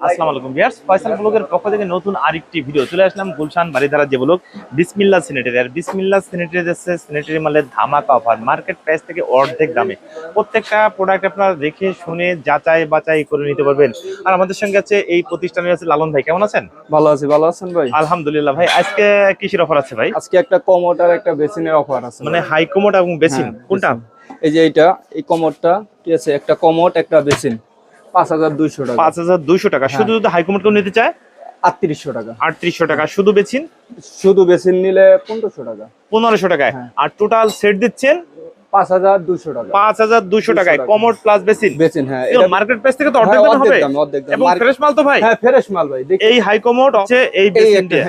আসসালামু আলাইকুম ভিউয়ার্স, ফয়সাল ব্লগের পক্ষ থেকে নতুন আরেকটি ভিডিও চলে আসলাম গুলশান বাড়িধারা যে ব্লগ বিসমিল্লাহ স্যানিটারি। আর বিসমিল্লাহ স্যানিটারি যাচ্ছে স্যানিটারি মালের ধামাকা অফার, মার্কেট প্রাইস থেকে অর্ধেক দামে প্রত্যেকটা প্রোডাক্ট আপনারা দেখে শুনে যাচাই বাছাই করে নিতে পারবেন। আর আমাদের সঙ্গে আছে এই প্রতিষ্ঠানের আছে লালন ভাই। কেমন আছেন? ভালো আছি, ভালো আছেন ভাই? আলহামদুলিল্লাহ ভাই। আজকে কিসের অফার আছে ভাই? আজকে একটা কমোড আর একটা বেসিনের অফার আছে। মানে হাই কমোড এবং বেসিন, কোনটা? এই যে এইটা, এই কমোডটা ঠিক আছে, একটা কমোড একটা বেসিন 5200 টাকা। 5200 টাকা। শুধু যদি হাই কমোড কেউ নিতে চায় 3800 টাকা। 3800 টাকা। শুধু বেসিন? শুধু বেসিন নিলে 1500 টাকা। 1500 টাকায়। আর টোটাল সেট দিচ্ছেন 5200 টাকা। 5200 টাকায় কমোড প্লাস বেসিন। বেসিন হ্যাঁ, এটা মার্কেট প্রাইস থেকে তো অর্ধেক দাম হবে। অর্ধেক দাম। এবং ফ্রেশ মাল তো ভাই? হ্যাঁ ফ্রেশ মাল ভাই। এই হাই কমোড আছে, এই বেসিন দিয়ে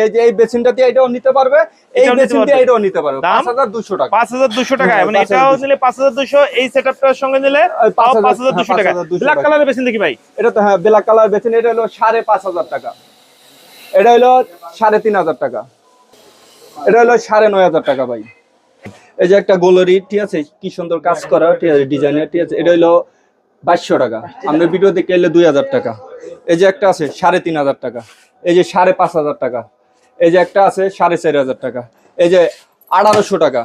এই যে এই বেসিনটা দিয়ে এটাও নিতে পারবে, এই বেসিন দিয়ে এটাও নিতে পারবে। 5200 টাকা। 5200 টাকায়। মানে এটাও নিলে 5200, এই সেটআপটার সঙ্গে নিলে 5200 টাকা। ব্ল্যাক কালারের বেসিন দেখি ভাই। এটা তো হ্যাঁ ব্ল্যাক কালার বেসিন। এটা হলো 5500 টাকা। এটা হলো 3500 টাকা। এটা হলো 9500 টাকা ভাই। এই যে একটা গোলারি ঠিক আছে, কি সুন্দর কাজ করা ঠিক আছে, ডিজাইনের ঠিক আছে। এটা হলো 2200 টাকা। আমরা ভিডিও দেখে এলে 2000 টাকা। এই যে একটা আছে 3500 টাকা। এই যে 5500 টাকা। এই যে একটা আছে 4500 টাকা। এই যে 1800 টাকা।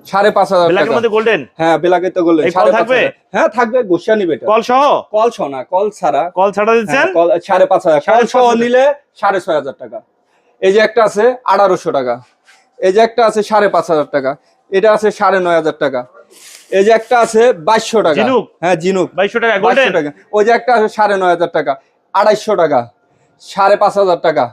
5500 ব্ল্যাকের টাকা। মধ্যে গোল্ডেন? হ্যাঁ ব্ল্যাকে তো গোল্ডেন। কল থাকবে? হ্যাঁ থাকবে, গোশিয়া নিবে এটা। কল সহ? কল সহ না, কল ছাড়া। কল ছাড়া দিচ্ছেন? কল 5500। কল সহ নিলে 6500 টাকা। এই যে একটা আছে 1800 টাকা। এই যে একটা আছে 5500 টাকা। এটা আছে 9500 টাকা। এই যে একটা আছে 2200 টাকা। জিনুক? হ্যাঁ জিনুক 2200 টাকা গোল্ডেন। টাকা। ওই যে একটা আছে 9500 টাকা। 250 টাকা। 5500 টাকা।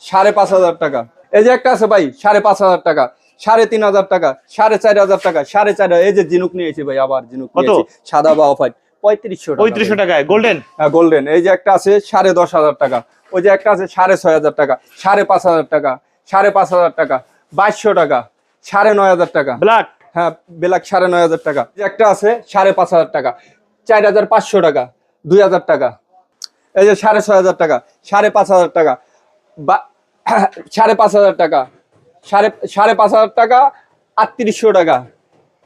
5500 টাকা। এই যে একটা আছে ভাই 5500 টাকা। 3500 টাকা। 4500 টাকা। 4500। এই যে জিনুক নিয়েছি ভাই, আবার জিনুক নিয়েছি সাদা বা অফ হোয়াইট 3500 টাকা। 3500 টাকায় গোল্ডেন? হ্যাঁ গোল্ডেন। এই যে একটা আছে 10500 টাকা। ওই যে একটা আছে 6500 টাকা। 5500 টাকা। 5500 টাকা। 2200 টাকা। 9500 টাকা। ব্ল্যাক? হ্যাঁ ব্ল্যাক 9500 টাকা। এই যে একটা আছে 5500 টাকা। 4500 টাকা। 2000 টাকা। এই যে 6500 টাকা। 5500 টাকা। 5500 টাকা। 5500 টাকা। 3800 টাকা।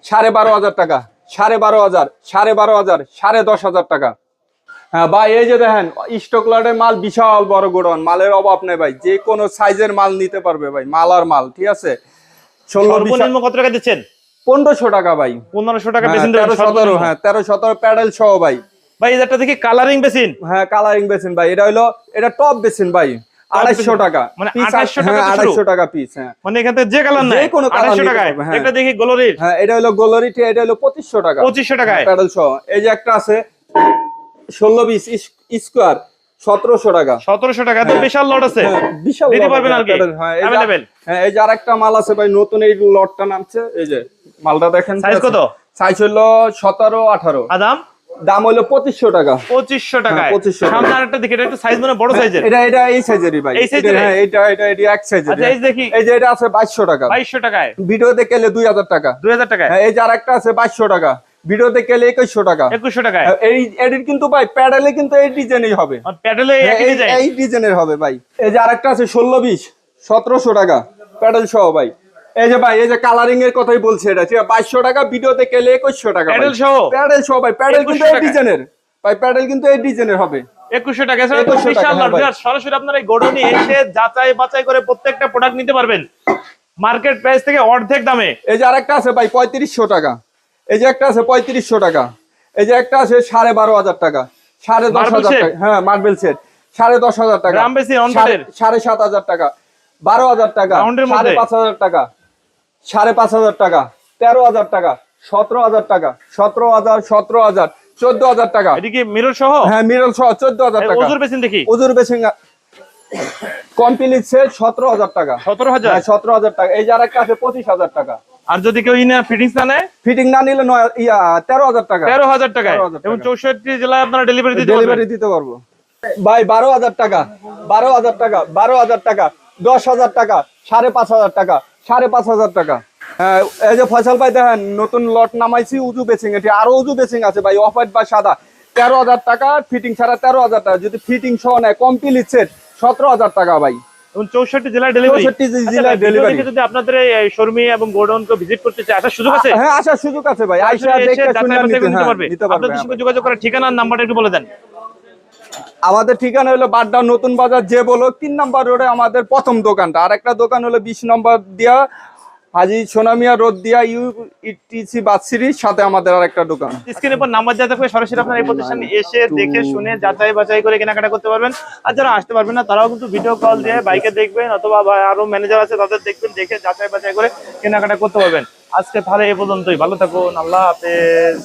12500 টাকা। 12500। 12500। 10500 টাকা। হ্যাঁ ভাই, এই যে দেখেন স্টক লটের মাল, বিশাল বড় গোডাউন, মালের অভাব নেই ভাই। যে কোনো সাইজের মাল নিতে পারবে ভাই, মাল আর মাল ঠিক আছে। সর্বনিম্ন কত টাকা দিচ্ছেন? 1500 টাকা ভাই। 1500 টাকা বেসিন দেবেন? 13-17। হ্যাঁ 13-17 প্যাডেল সহ ভাই। ভাই এটা দেখি কালারিং বেসিন। হ্যাঁ কালারিং বেসিন ভাই। এটা হলো, এটা টপ বেসিন ভাই। 250 টাকা মানে পিস। 2800 টাকা। 250 টাকা পিস। হ্যাঁ মানে এখান থেকে যে কালার নাই, যে কোনো কালার 2800 টাকায়। হ্যাঁ একটা দেখি গোলারির। হ্যাঁ এটা হলো গোলারিটি। এটা হলো 2500 টাকা। 2500 টাকায় প্যাডেল সহ। এই যে একটা আছে 16-20 স্কয়ার 1700 টাকা। 1700 টাকা। তো বিশাল লট আছে, বিশাল দিতে পারবেন আর কি? হ্যাঁ अवेलेबल। হ্যাঁ এই যে আরেকটা মাল আছে ভাই, নতুন এই লটটা নামছে। এই যে মালটা দেখেন। সাইজ কত? সাইজ হলো 17-18। আদাম দাম হলো 2500 টাকা। 2500 টাকায়। 2500 টাকা। সামনে আরেকটা দেখি, এটা একটু সাইজ মানে বড় সাইজের। এটা এই সাইজেরই ভাই। এই সাইজের? হ্যাঁ এটা এক সাইজের। আচ্ছা এই দেখি। এই যে এটা আছে 2200 টাকা। 2200 টাকায়। ভিডিওতে গেলে 2000 টাকা। 2000 টাকায়। হ্যাঁ এই যে আরেকটা আছে 2200 টাকা। ভিডিওতে গেলে 2100 টাকা। 2100 টাকায়। এই এডিট কিন্তু ভাই প্যাডেলে কিন্তু এই ডিজাইনই হবে। আর প্যাডেলে একই ডিজাইন? এই ডিজাইনের হবে ভাই। এই যে আরেকটা আছে 16-20 1700 টাকা প্যাডেল সহ ভাই। এই যে ভাই, এই যে কালারিং এর কথাই বলছে এটা ঠিক আছে। 2200 টাকা। ভিডিওতে গেলে 2100 টাকা প্যাডেল সহ? প্যাডেল সহ ভাই। প্যাডেল কিন্তু এই ডিজাইনের ভাই। প্যাডেল কিন্তু এই ডিজাইনের হবে 2100 টাকা। এছাড়া তো বিশাল লট। সরাসরি আপনারা এই গোডাউনে এসে যাচাই বাছাই করে প্রত্যেকটা প্রোডাক্ট নিতে পারবেন মার্কেট প্রাইস থেকে অর্ধেক দামে। এই যে আরেকটা আছে ভাই 3500 টাকা। এই যে একটা আছে 3500 টাকা। এই যে একটা আছে 12500 টাকা। 10500 টাকা। হ্যাঁ মার্বেল সেট 10500 টাকা। গ্রাম বেশি অনটের 7500 টাকা। 12000 টাকা। 5500 টাকা। 5500 টাকা। 13000 টাকা। 17000 টাকা। 17000। 17000। 14000 টাকা। এটা কি মিরর সহ? হ্যাঁ মিরর সহ 14000 টাকা। ওজুর বেসিন দেখি। ওজুর বেসিন কমপ্লিট সেট 17000 টাকা। 17000? হ্যাঁ 17000 টাকা। এই যে আরেকটা আছে 25000 টাকা। আর যদি কেউ ইনা ফিটিংস না নেয়? ফিটিং না নিলে 13000 টাকা। 13000 টাকায়। এবং 64 জেলায় আপনারা ডেলিভারি দিতে পারবো ভাই। 12000 টাকা। 12000 টাকা। 12000 টাকা। 10000 টাকা। 5500 টাকা। 5500 টাকা। হ্যাঁ এই যে ফয়সাল ভাই দেখেন নতুন লট নামাইছি উজু বেসিং। এটি আরো উজু বেসিং আছে ভাই, অফ হোয়াইট বা সাদা। 13000 টাকা ফিটিং ছাড়া। 13000 টাকা। যদি ফিটিং সহ নেয় কমপ্লিট সেট 17000 টাকা ভাই। এবং 64 জেলায় ডেলিভারি। 64 জেলায় ডেলিভারি। যদি আপনাদের এই শোরুমে এবং গোডাউনকে ভিজিট করতে চায়, আসার সুযোগ আছে? হ্যাঁ আসার সুযোগ আছে ভাই। আইসা দেখে শুনে নিতে পারবে। আপনাদের সঙ্গে যোগাযোগ করার ঠিকানা আর নাম্বারটা একটু বলে দেন। আমাদের ঠিকানা হলো বাড্ডা নতুন বাজার যে বলো 3 নম্বর রোডে আমাদের প্রথম দোকানটা। আর একটা দোকান হলো 20 নম্বর দিয়া হাজি সোনামিয়া রোড দিয়া ইউটিসি বাসিরির সাথে আমাদের আর একটা দোকান। স্ক্রিনের উপর নাম্বার দেওয়া থাকবে, সরাসরি আপনার এই প্রতিষ্ঠানে এসে দেখে শুনে যাচাই বাছাই করে কেনাকাটা করতে পারবেন। আর যারা আসতে পারবেন না তারাও কিন্তু ভিডিও কল দিয়ে বাইকে দেখবেন, অথবা আরো ম্যানেজার আছে তাদের দেখবেন, দেখে যাচাই বাছাই করে কেনাকাটা করতে পারবেন। আজকে তাহলে এ পর্যন্তই, ভালো থাকুন, আল্লাহ হাফেজ।